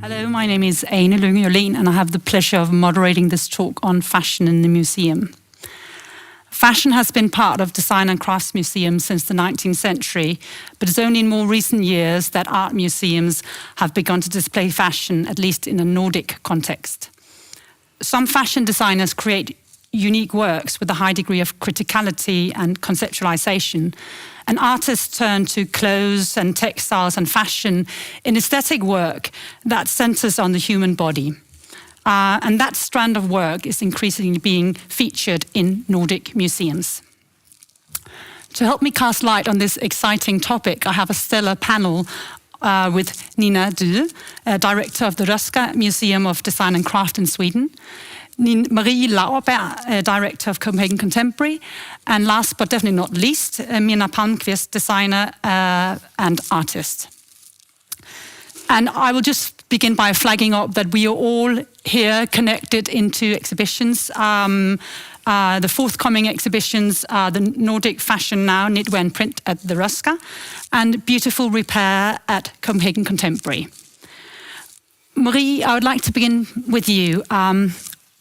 Hello, my name is Lynge-Jorlén and I have the pleasure of moderating this talk on fashion in the museum. Fashion has been part of design and crafts museums since the 19th century, but it's only in more recent years that art museums have begun to display fashion, at least in a Nordic context. Some fashion designers create unique works with a high degree of criticality and conceptualization, and artists turn to clothes and textiles and fashion in aesthetic work that centers on the human body. And that strand of work is increasingly being featured in Nordic museums. To help me cast light on this exciting topic, I have a stellar panel with Minna, director of the Röhsska Museum of Design and Craft in Sweden, Marie Laurberg, director of Copenhagen Contemporary, and last but definitely not least, Minna Palmqvist, designer and artist. And I will just begin by flagging up that we are all here connected into exhibitions. The forthcoming exhibitions are the Nordic Fashion Now, Knitwear and Print at the Röhsska, and Beautiful Repair at Copenhagen Contemporary. Marie, I would like to begin with you.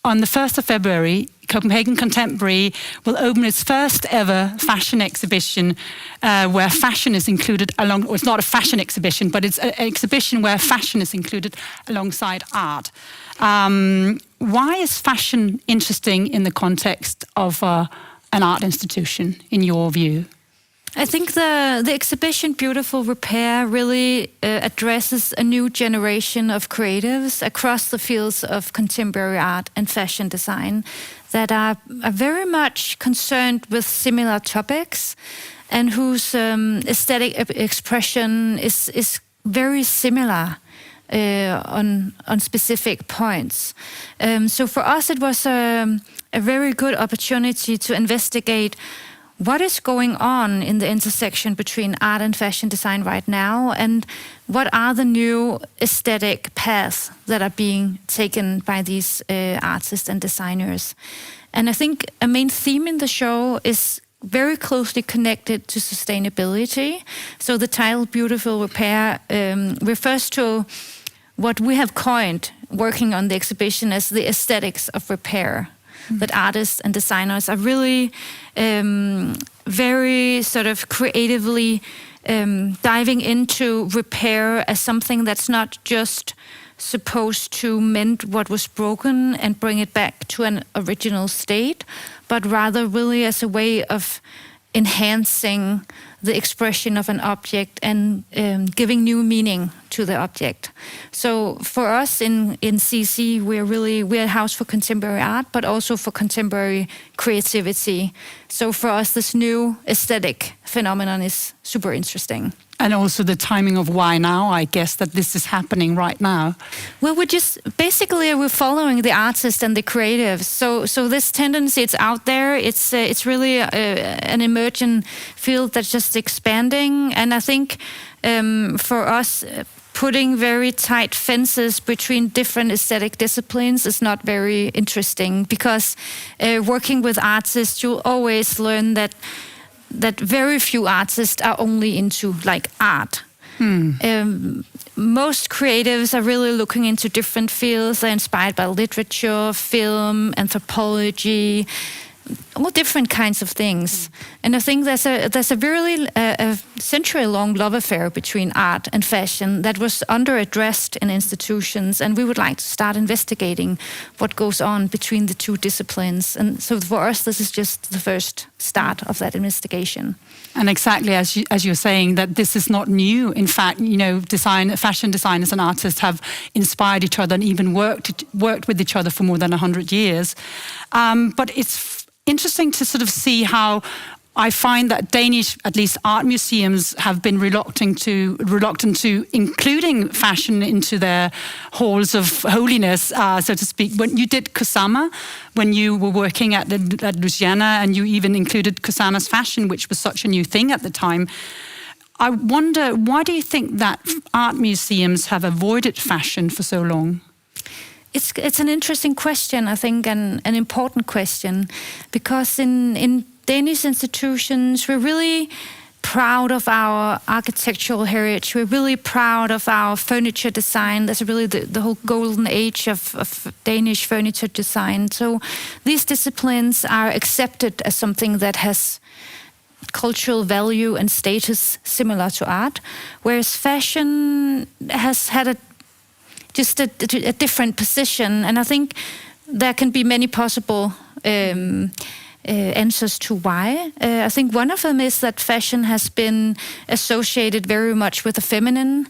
On the 1st of February, Copenhagen Contemporary will open its first ever fashion exhibition where fashion is included well, it's not a fashion exhibition, but it's an exhibition where fashion is included alongside art. Why is fashion interesting in the context of an art institution, in your view? I think the exhibition Beautiful Repair really addresses a new generation of creatives across the fields of contemporary art and fashion design that are very much concerned with similar topics and whose aesthetic expression is very similar on specific points. So for us it was a very good opportunity to investigate what is going on in the intersection between art and fashion design right now, and what are the new aesthetic paths that are being taken by these artists and designers. And I think a main theme in the show is very closely connected to sustainability. So the title Beautiful Repair refers to what we have coined working on the exhibition as the aesthetics of repair. That artists and designers are really very sort of creatively diving into repair as something that's not just supposed to mend what was broken and bring it back to an original state, but rather really as a way of enhancing the expression of an object and giving new meaning to the object. So for us in CC, we're a house for contemporary art, but also for contemporary creativity. So for us, this new aesthetic phenomenon is super interesting. And also the timing of why now, I guess, that this is happening right now. Well, we're following the artists and the creatives. So this tendency, it's out there. It's really an emergent field that's just expanding. And I think for us, putting very tight fences between different aesthetic disciplines is not very interesting, because working with artists, you'll always learn that very few artists are only into like art. Most creatives are really looking into different fields. They're inspired by literature, film, anthropology, all different kinds of things. And I think there's a really century-long love affair between art and fashion that was under-addressed in institutions, and we would like to start investigating what goes on between the two disciplines. And so for us, this is just the first start of that investigation. And exactly as you're saying, that this is not new. In fact, fashion designers and artists have inspired each other and even worked with each other for more than 100 years. But it's interesting to sort of see how I find that Danish, at least art museums, have been reluctant to including fashion into their halls of holiness, so to speak. When you did Kusama, when you were working at Louisiana, and you even included Kusama's fashion, which was such a new thing at the time. I wonder, why do you think that art museums have avoided fashion for so long? It's an interesting question, I think, and an important question, because in Danish institutions, we really proud of our architectural heritage. We're really proud of our furniture design. That's really the whole golden age of Danish furniture design. So these disciplines are accepted as something that has cultural value and status similar to art, whereas fashion has had a different position. And I think there can be many possible answers to why. I think one of them is that fashion has been associated very much with the feminine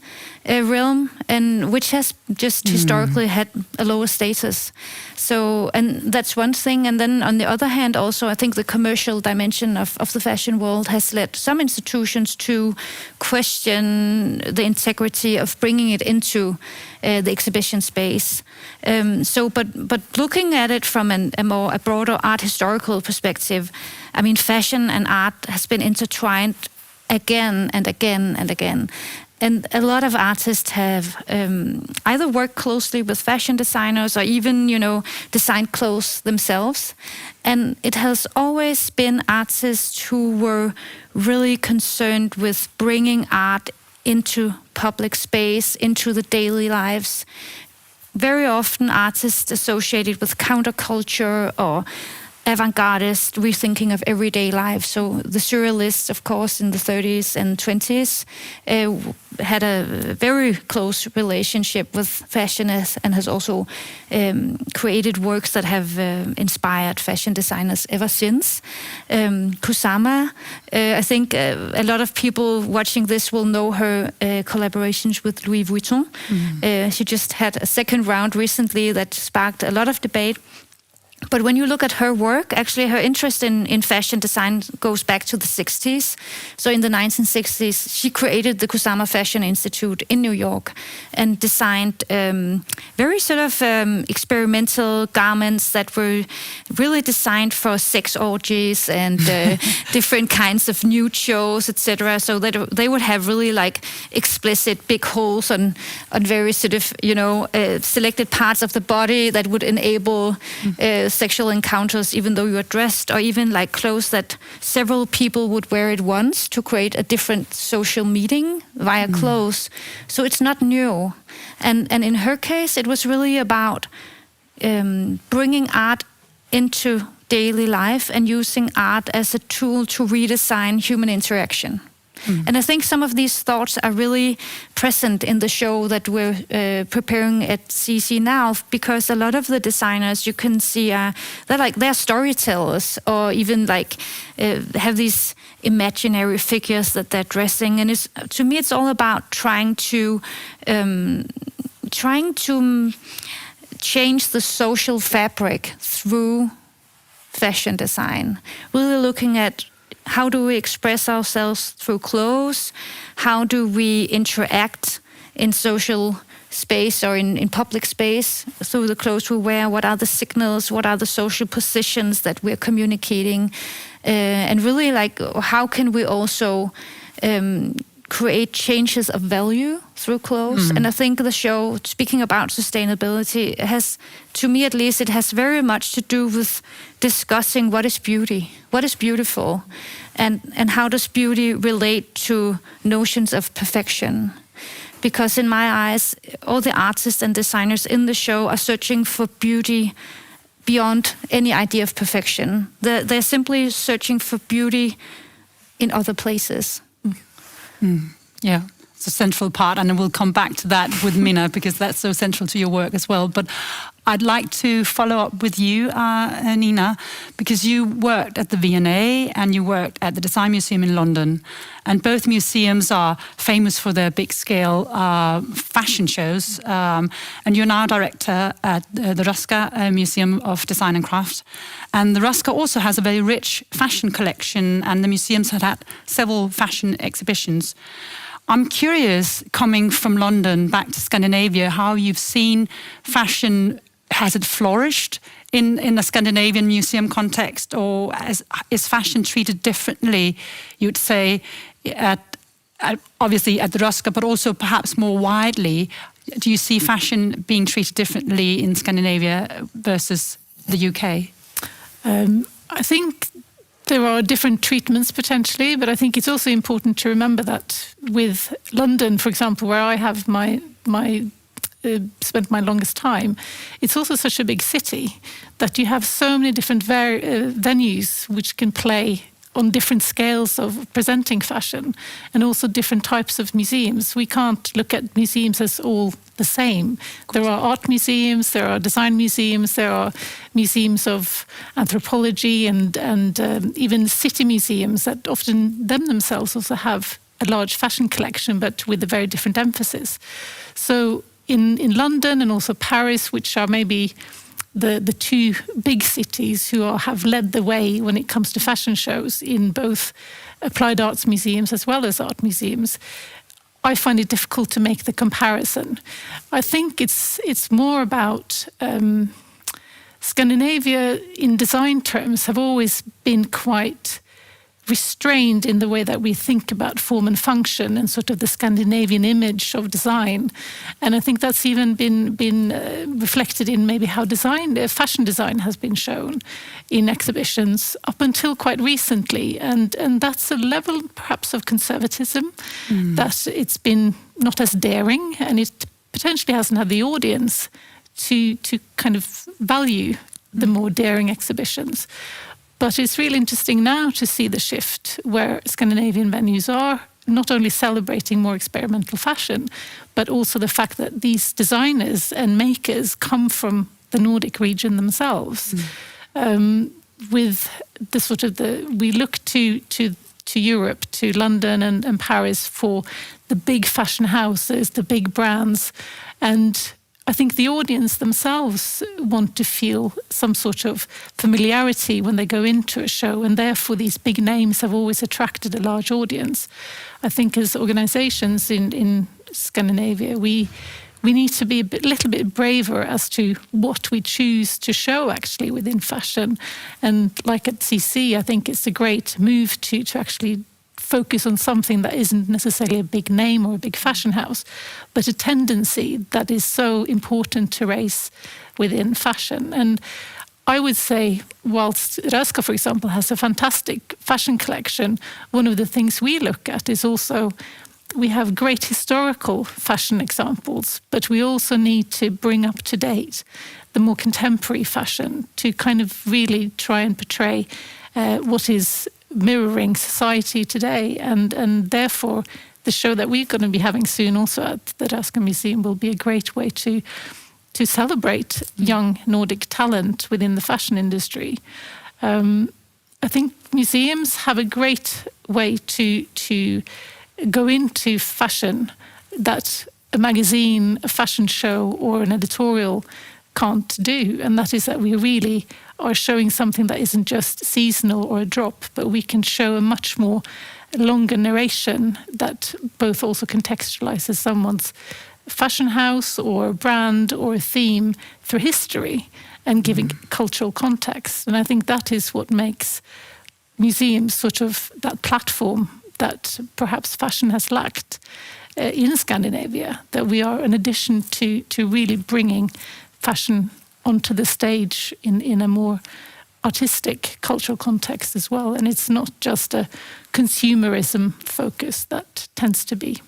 realm, and which has just historically had a lower status. So, and that's one thing. And then on the other hand, also, I think the commercial dimension of the fashion world has led some institutions to question the integrity of bringing it into the exhibition space. But looking at it from a broader art historical perspective, I mean, fashion and art has been intertwined again and again and again. And a lot of artists have either worked closely with fashion designers or even, designed clothes themselves. And it has always been artists who were really concerned with bringing art into public space, into the daily lives. Very often artists associated with counterculture or avant-gardist rethinking of everyday life. So the surrealists, of course, in the 30s and 20s had a very close relationship with fashion and has also created works that have inspired fashion designers ever since. Kusama, I think a lot of people watching this will know her collaborations with Louis Vuitton. She just had a second round recently that sparked a lot of debate. But when you look at her work, actually her interest in fashion design goes back to the 60s. So in the 1960s, she created the Kusama Fashion Institute in New York and designed very sort of experimental garments that were really designed for sex orgies and different kinds of nude shows, etc. So that they would have really like explicit big holes on very sort of, selected parts of the body that would enable sexual encounters, even though you are dressed, or even like clothes that several people would wear at once to create a different social meeting via clothes. So it's not new. And in her case, it was really about bringing art into daily life and using art as a tool to redesign human interaction. And I think some of these thoughts are really present in the show that we're preparing at CC now, because a lot of the designers you can see they're storytellers, or even like have these imaginary figures that they're dressing. And to me, it's all about trying to change the social fabric through fashion design. Really looking at how do we express ourselves through clothes? How do we interact in social space or in public space through the clothes we wear? What are the signals? What are the social positions that we're communicating? And really, like, how can we also create changes of value through clothes? And I think the show, speaking about sustainability, has, to me at least, it has very much to do with discussing what is beauty, what is beautiful, and how does beauty relate to notions of perfection. Because in my eyes, all the artists and designers in the show are searching for beauty beyond any idea of perfection. They're simply searching for beauty in other places. Yeah, it's a central part, and we'll come back to that with Minna, because that's so central to your work as well. But I'd like to follow up with you, Nina, because you worked at the V&A and you worked at the Design Museum in London, and both museums are famous for their big-scale fashion shows. And you're now director at the Röhsska Museum of Design and Craft. And the Röhsska also has a very rich fashion collection, and the museums have had several fashion exhibitions. I'm curious, coming from London back to Scandinavia, how you've seen fashion. Has it flourished in a Scandinavian museum context, or is fashion treated differently, you'd say, obviously at the Röhsska, but also perhaps more widely? Do you see fashion being treated differently in Scandinavia versus the UK? I think there are different treatments potentially, but I think it's also important to remember that with London, for example, where I have spent my longest time, it's also such a big city that you have so many different venues which can play on different scales of presenting fashion, and also different types of museums. We can't look at museums as all the same. There are art museums, there are design museums, there are museums of anthropology and even city museums that often themselves also have a large fashion collection, but with a very different emphasis. So in London and also Paris, which are maybe the two big cities who have led the way when it comes to fashion shows in both applied arts museums as well as art museums, I find it difficult to make the comparison. I think it's more about Scandinavia in design terms have always been quite restrained in the way that we think about form and function and sort of the Scandinavian image of design. And I think that's even been reflected in maybe how fashion design has been shown in exhibitions up until quite recently. And that's a level perhaps of conservatism, that it's been not as daring, and it potentially hasn't had the audience to kind of value the more daring exhibitions. But it's really interesting now to see the shift where Scandinavian venues are not only celebrating more experimental fashion, but also the fact that these designers and makers come from the Nordic region themselves. With the sort of we look to Europe, to London and Paris for the big fashion houses, the big brands, and I think the audience themselves want to feel some sort of familiarity when they go into a show, and therefore these big names have always attracted a large audience. I think as organizations in Scandinavia, we need to be a little bit braver as to what we choose to show actually within fashion. And like at CC, I think it's a great move to actually focus on something that isn't necessarily a big name or a big fashion house, but a tendency that is so important to raise within fashion. And I would say, whilst Röhsska, for example, has a fantastic fashion collection, one of the things we look at is also we have great historical fashion examples, but we also need to bring up to date the more contemporary fashion to kind of really try and portray what is mirroring society today, and therefore the show that we're going to be having soon also at the Röhsska Museum will be a great way to celebrate young Nordic talent within the fashion industry. I think museums have a great way to go into fashion that a magazine, a fashion show or an editorial can't do, and that is that we really are showing something that isn't just seasonal or a drop, but we can show a much more longer narration that both also contextualizes someone's fashion house or brand or theme through history and giving cultural context. And I think that is what makes museums sort of that platform that perhaps fashion has lacked in Scandinavia, that we are in addition to really bringing fashion onto the stage in a more artistic cultural context as well. And it's not just a consumerism focus that tends to be.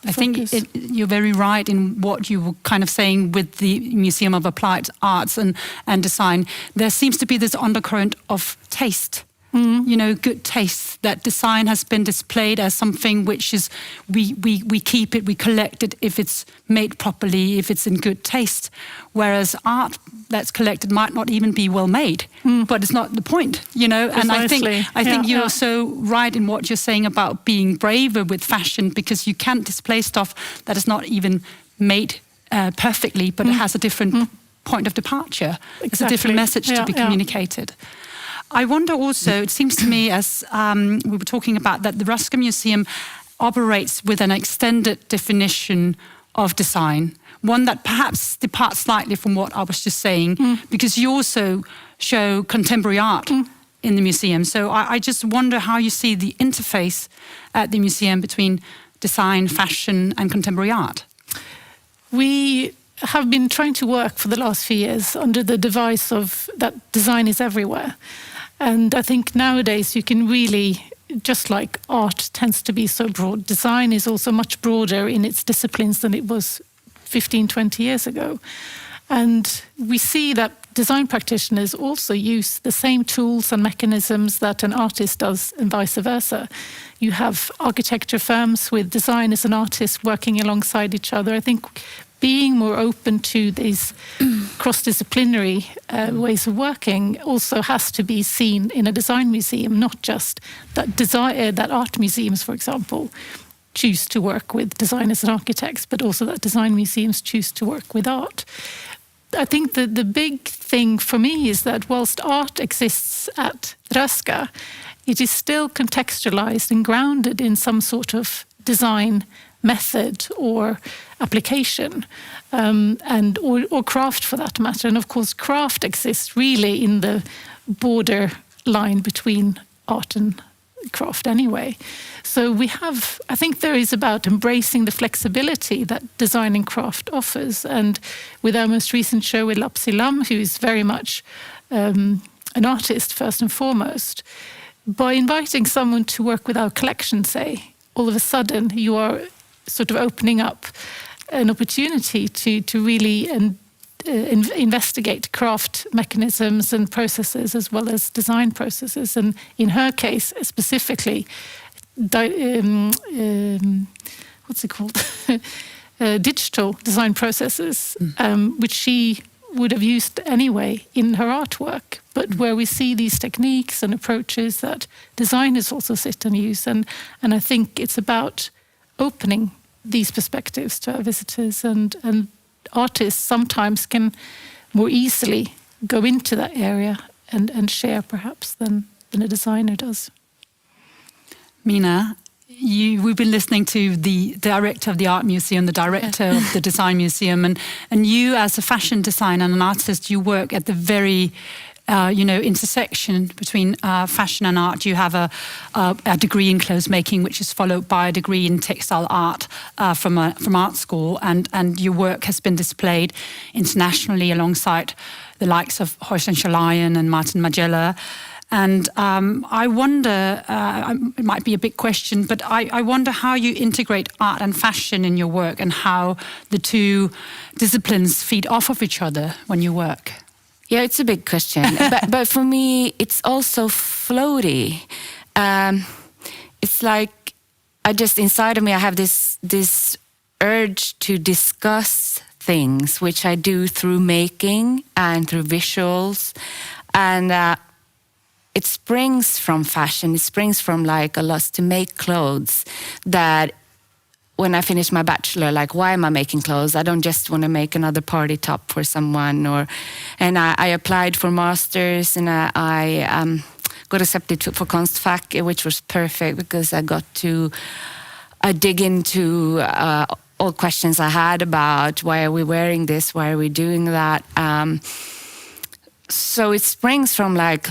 I think you're very right in what you were kind of saying with the Museum of Applied Arts and Design. There seems to be this undercurrent of taste. You know, good taste, that design has been displayed as something which is, we keep it, we collect it if it's made properly, if it's in good taste. Whereas art that's collected might not even be well made, but it's not the point, you know. Precisely. And I think you're so right in what you're saying about being braver with fashion, because you can't display stuff that is not even made perfectly, but it has a different point of departure. Exactly. It's a different message to be communicated. I wonder also, it seems to me, as we were talking about, that the Röhsska Museum operates with an extended definition of design, one that perhaps departs slightly from what I was just saying, because you also show contemporary art in the museum. So I just wonder how you see the interface at the museum between design, fashion and contemporary art. We have been trying to work for the last few years under the device of that design is everywhere. And I think nowadays you can really, just like art tends to be so broad, design is also much broader in its disciplines than it was 15, 20 years ago. And we see that design practitioners also use the same tools and mechanisms that an artist does, and vice versa. You have architecture firms with designers and artists working alongside each other. I think being more open to these cross-disciplinary ways of working also has to be seen in a design museum, not just that art museums, for example, choose to work with designers and architects, but also that design museums choose to work with art. I think the big thing for me is that whilst art exists at Röhsska, it is still contextualized and grounded in some sort of design method or application, or craft for that matter. And of course, craft exists really in the border line between art and craft anyway. So I think there is about embracing the flexibility that design and craft offers. And with our most recent show with Lapsilam, who is very much an artist first and foremost, by inviting someone to work with our collection, say, all of a sudden you are sort of opening up an opportunity to really investigate craft mechanisms and processes as well as design processes. And in her case, specifically, what's it called? Digital design processes, which she would have used anyway in her artwork, but where we see these techniques and approaches that designers also sit and use. And I think it's about opening these perspectives to our visitors, and artists sometimes can more easily go into that area and share perhaps than a designer does. Minna, we've been listening to the director of the art museum, the director of the design museum, and you as a fashion designer and an artist, you work at the very intersection between fashion and art. You have a degree in clothes making, which is followed by a degree in textile art from art school, and your work has been displayed internationally alongside the likes of Lynge-Jorlén and Martin Margiela. And I wonder, it might be a big question, but I wonder how you integrate art and fashion in your work, and how the two disciplines feed off of each other when you work. Yeah, it's a big question. but for me, it's also floaty. It's like inside of me, I have this urge to discuss things, which I do through making and through visuals. And it springs from fashion. It springs from like a lust to make clothes that when I finished my bachelor, like, why am I making clothes? I don't just want to make another party top for someone. And I applied for masters, and I got accepted for Konstfack, which was perfect because I got to dig into all questions I had about why are we wearing this, why are we doing that. So it springs from like,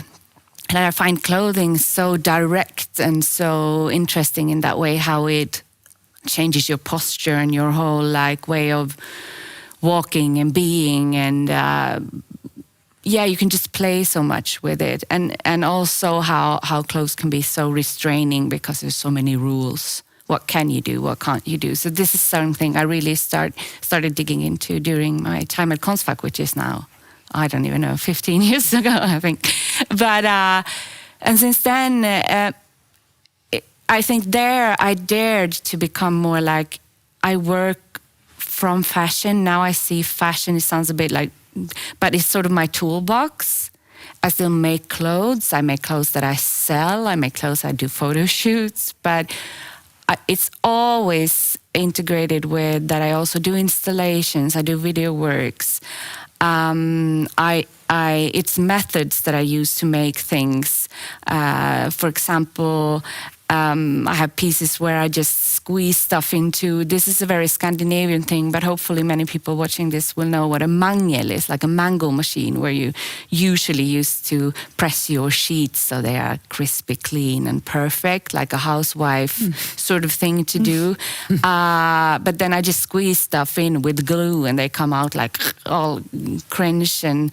and I find clothing so direct and so interesting in that way, how it changes your posture and your whole like way of walking and being, and you can just play so much with it, and also how clothes can be so restraining because there's so many rules. What can you do? What can't you do? So this is something I really started digging into during my time at Konstfack, which is now, I don't even know, 15 years ago, I think. But and since then. I think there I dared to become more like, I work from fashion. Now I see fashion, it sounds a bit like, but it's sort of my toolbox. I still make clothes. I make clothes that I sell. I make clothes, I do photo shoots. But it's always integrated with that I also do installations. I do video works. It's methods that I use to make things. For example, I have pieces where I just squeeze stuff into. This is a very Scandinavian thing, but hopefully many people watching this will know what a mangel is, like a mango machine where you usually used to press your sheets so they are crispy, clean and perfect, like a housewife sort of thing to do. But then I just squeeze stuff in with glue and they come out like all cringe and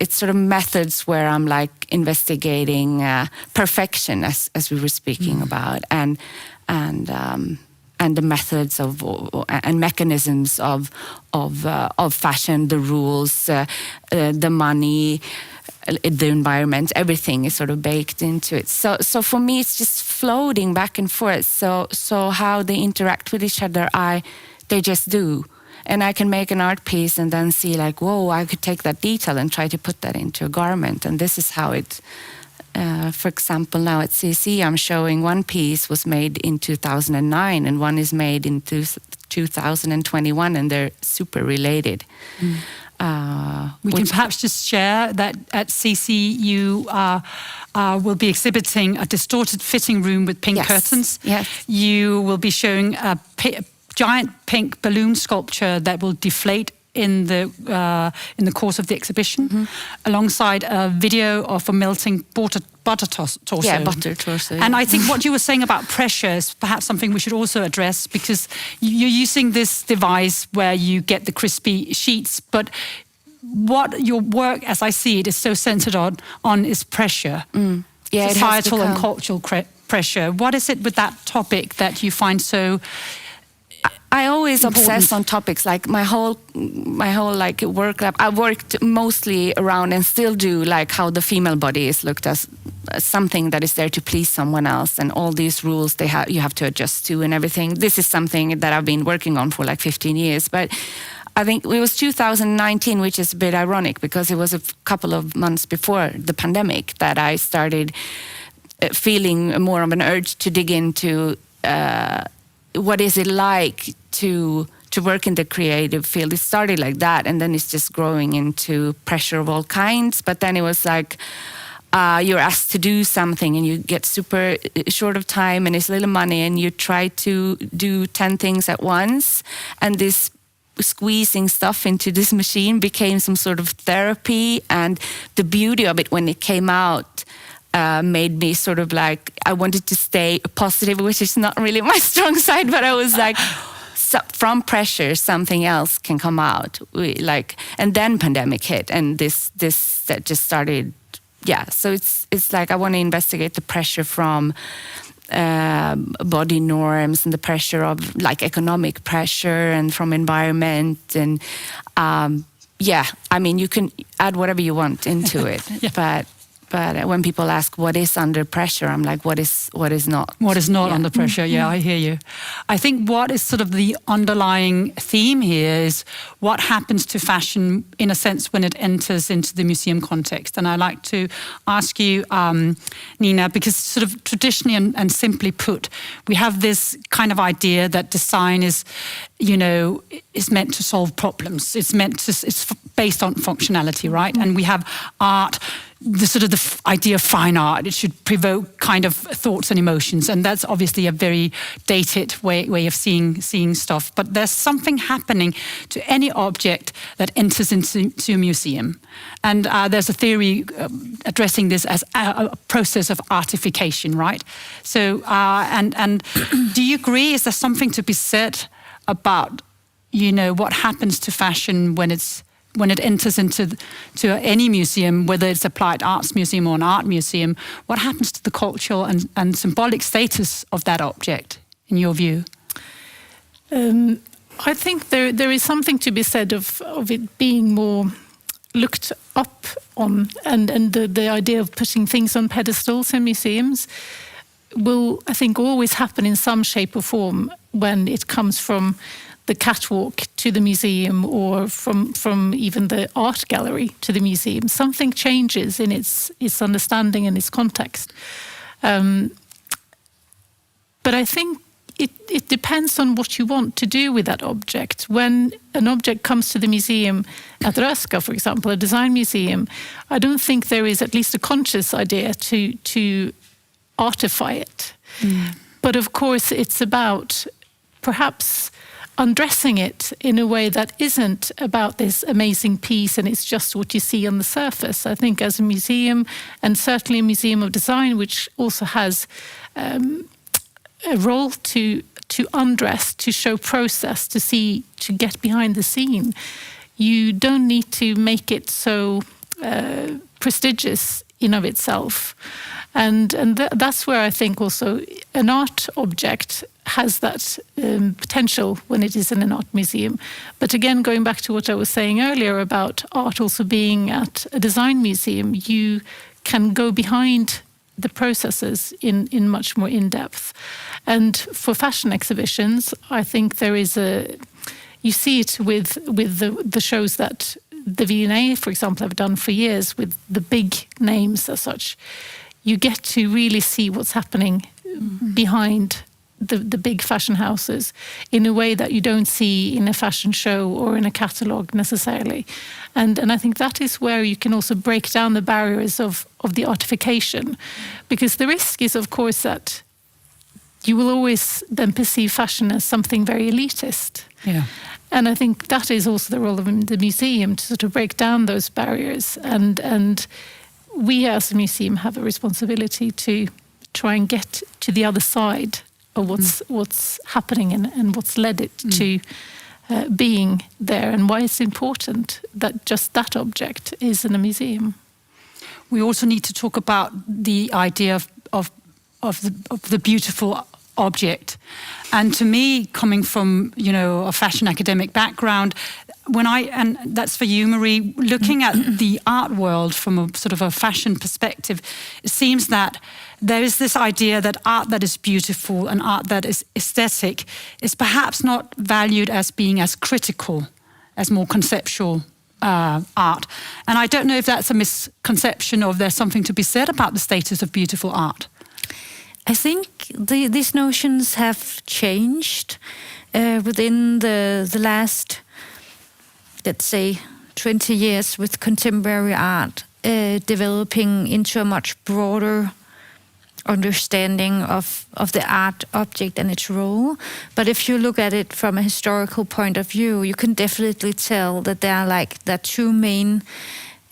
it's sort of methods where I'm like investigating perfection, as we were speaking about, and the methods of and mechanisms of fashion, the rules, the money, the environment, everything is sort of baked into it. So for me, it's just floating back and forth. So how they interact with each other, they just do. And I can make an art piece and then see like, whoa, I could take that detail and try to put that into a garment. And this is how it, for example, now at CC, I'm showing one piece was made in 2009 and one is made in 2021, and they're super related. We can perhaps just share that at CC you will be exhibiting a distorted fitting room with pink curtains. Yes. You will be showing a giant pink balloon sculpture that will deflate in the course of the exhibition, alongside a video of a melting butter torso. Yeah, butter torso. And I think what you were saying about pressure is perhaps something we should also address, because you're using this device where you get the crispy sheets, but what your work, as I see it, is so centered on is pressure. Yeah, societal and cultural pressure. What is it with that topic that you find so I always important? obsess on topics like my whole like work lab. I worked mostly around and still do like how the female body is looked as something that is there to please someone else, and all these rules you have to adjust to and everything. This is something that I've been working on for like 15 years, but I think it was 2019, which is a bit ironic because it was a couple of months before the pandemic that I started feeling more of an urge to dig into what is it like to work in the creative field. It started like that, and then it's just growing into pressure of all kinds. But then it was like you're asked to do something and you get super short of time and it's little money, and you try to do 10 things at once, and this squeezing stuff into this machine became some sort of therapy. And the beauty of it when it came out made me sort of like, I wanted to stay positive, which is not really my strong side, but I was like, from pressure something else can come out. And then pandemic hit, and this that just started. Yeah, so it's like I want to investigate the pressure from body norms and the pressure of like economic pressure and from environment, and I mean you can add whatever you want into it. But when people ask what is under pressure, I'm like, what is not? What is not under pressure? Yeah, I hear you. I think what is sort of the underlying theme here is what happens to fashion, in a sense, when it enters into the museum context. And I like to ask you, Nina, because sort of traditionally and simply put, we have this kind of idea that design is meant to solve problems. It's based on functionality, right? And we have art, the idea of fine art. It should provoke kind of thoughts and emotions, and that's obviously a very dated way of seeing stuff. But there's something happening to any object that enters into a museum, and there's a theory addressing this as a process of artification, right? So, and do you agree? Is there something to be said about what happens to fashion when it enters into any museum, whether it's applied arts museum or an art museum? What happens to the cultural and symbolic status of that object, in your view? I think there is something to be said of it being more looked up on, and the idea of putting things on pedestals in museums will, I think, always happen in some shape or form when it comes from the catwalk to the museum, or from even the art gallery to the museum. Something changes in its understanding and its context. But I think it depends on what you want to do with that object. When an object comes to the museum at Röhsska, for example, a design museum, I don't think there is at least a conscious idea to artify it. But of course, it's about perhaps undressing it in a way that isn't about this amazing piece and it's just what you see on the surface. I think as a museum, and certainly a museum of design, which also has a role to undress, to show process, to get behind the scene, you don't need to make it so prestigious in of itself. And that's where I think also an art object has that potential when it is in an art museum. But again, going back to what I was saying earlier about art also being at a design museum, you can go behind the processes in much more in-depth. And for fashion exhibitions, I think there is you see it with the shows that the V&A, for example, have done for years with the big names as such. You get to really see what's happening behind the big fashion houses in a way that you don't see in a fashion show or in a catalogue necessarily. And I think that is where you can also break down the barriers of the artification. Because the risk is, of course, that you will always then perceive fashion as something very elitist. Yeah. And I think that is also the role of the museum, to sort of break down those barriers. And we as a museum have a responsibility to try and get to the other side of what's happening and what's led it to being there, and why it's important that just that object is in a museum. We also need to talk about the idea of the beautiful object. And to me, coming from, a fashion academic background, and that's for you, Marie, looking at the art world from a sort of a fashion perspective, it seems that there is this idea that art that is beautiful and art that is aesthetic is perhaps not valued as being as critical as more conceptual art. And I don't know if that's a misconception or if there's something to be said about the status of beautiful art. I think these notions have changed within the last, let's say, 20 years, with contemporary art developing into a much broader understanding of the art object and its role. But if you look at it from a historical point of view, you can definitely tell that there are the two main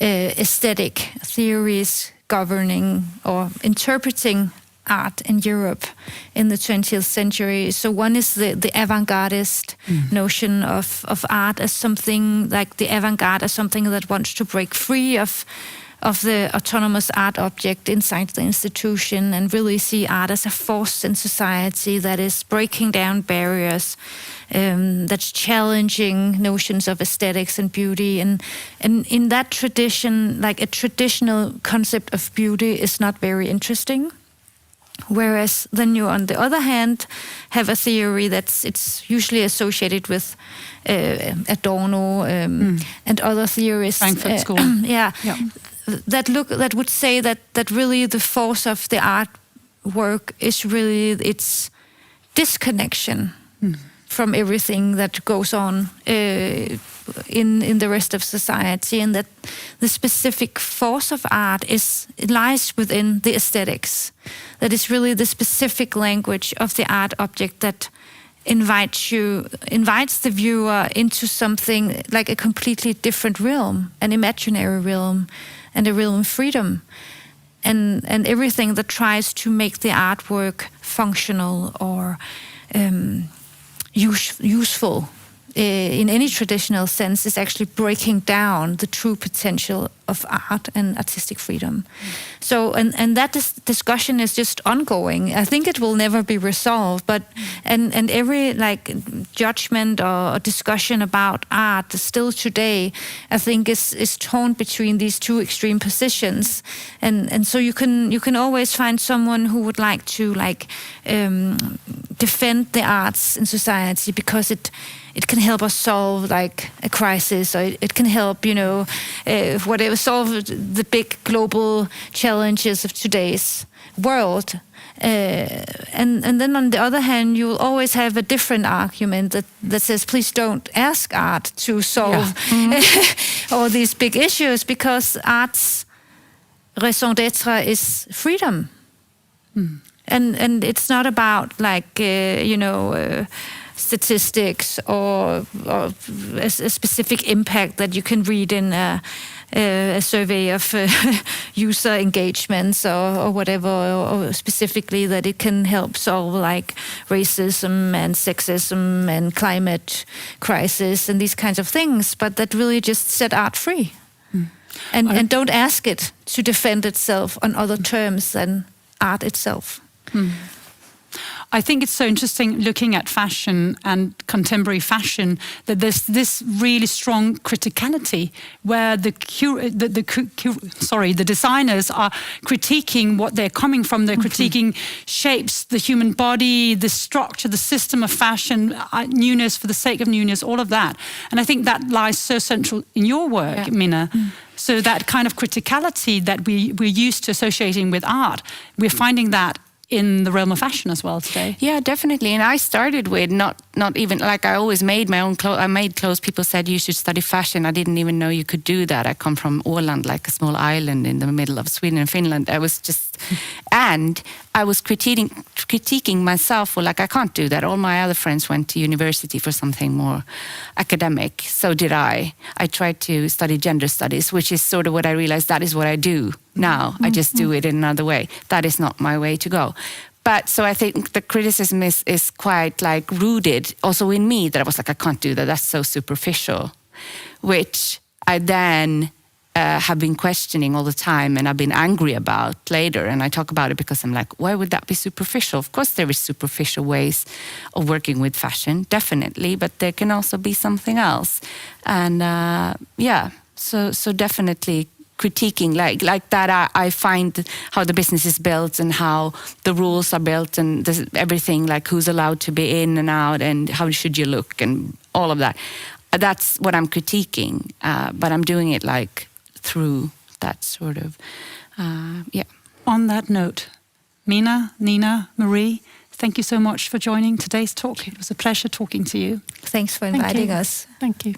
aesthetic theories governing or interpreting art in Europe in the 20th century. So one is the avant-gardist notion of art as something like the avant-garde as something that wants to break free of the autonomous art object inside the institution and really see art as a force in society that is breaking down barriers, that's challenging notions of aesthetics and beauty. And in that tradition, a traditional concept of beauty is not very interesting. Whereas then you, on the other hand, have a theory it's usually associated with Adorno and other theorists. Frankfurt School. That would say that really the force of the artwork is really its disconnection from everything that goes on in the rest of society, and that the specific force of art lies within the aesthetics. That is really the specific language of the art object that invites the viewer into something like a completely different realm, an imaginary realm, and a realm of freedom, and everything that tries to make the artwork functional or useful in any traditional sense is actually breaking down the true potential of art and artistic freedom. So, and that discussion is just ongoing. I think it will never be resolved, but and every judgment or discussion about art still today, I think is torn between these two extreme positions, and so you can always find someone who would like to defend the arts in society because it can help us solve a crisis, or it can help, whatever, solve the big global challenges of today's world. And then on the other hand, you will always have a different argument that says, please don't ask art to solve all these big issues, because art's raison d'être is freedom. And it's not about statistics or a specific impact that you can read in a survey of user engagements or whatever, or specifically that it can help solve racism and sexism and climate crisis and these kinds of things, but that really just set art free. and don't ask it to defend itself on other terms than art itself. I think it's so interesting looking at fashion and contemporary fashion that there's this really strong criticality where the designers are critiquing what they're coming from. They're critiquing shapes, the human body, the structure, the system of fashion, newness for the sake of newness, all of that. And I think that lies so central in your work, Minna. So that kind of criticality that we're used to associating with art, we're finding that in the realm of fashion as well today. Yeah, definitely. And I started with not even, like I always made my own clothes. I made clothes. People said you should study fashion. I didn't even know you could do that. I come from Åland, like a small island in the middle of Sweden and Finland. I was just, and I was critiquing myself for like, I can't do that. All my other friends went to university for something more academic. So did I. I tried to study gender studies, which is sort of what I realized that is what I do now. I just do it in another way. That is not my way to go. But so I think the criticism is quite like rooted also in me, that I was like, I can't do that. That's so superficial, which I then have been questioning all the time, and I've been angry about later. And I talk about it because I'm like, why would that be superficial? Of course, there is superficial ways of working with fashion, definitely, but there can also be something else. And so definitely critiquing like that. I find how the business is built and how the rules are built and everything, like who's allowed to be in and out and how should you look and all of that. That's what I'm critiquing, but I'm doing it like through that sort of, On that note, Minna, Nina, Marie, thank you so much for joining today's talk. It was a pleasure talking to you. Thanks for inviting us. Thank you.